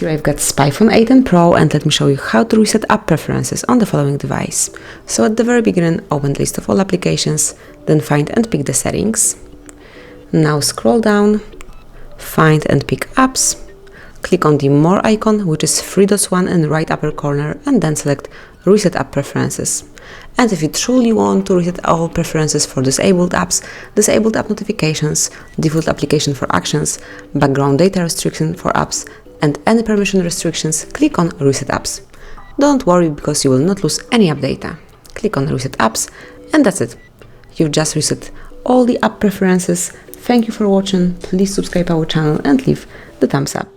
Here I've got Spiphone A10 Pro, and let me show you how to reset app preferences on the following device. So at the very beginning, open the list of all applications, then find and pick the settings. Now scroll down, find and pick apps, click on the more icon, which is 3 dots one in the right upper corner, and then select reset app preferences. And if you truly want to reset all preferences for disabled apps, disabled app notifications, default application for actions, background data restriction for apps, and any permission restrictions, click on Reset Apps. Don't worry, because you will not lose any app data. Click on Reset Apps, and that's it. You've just reset all the app preferences. Thank you for watching. Please subscribe our channel and leave the thumbs up.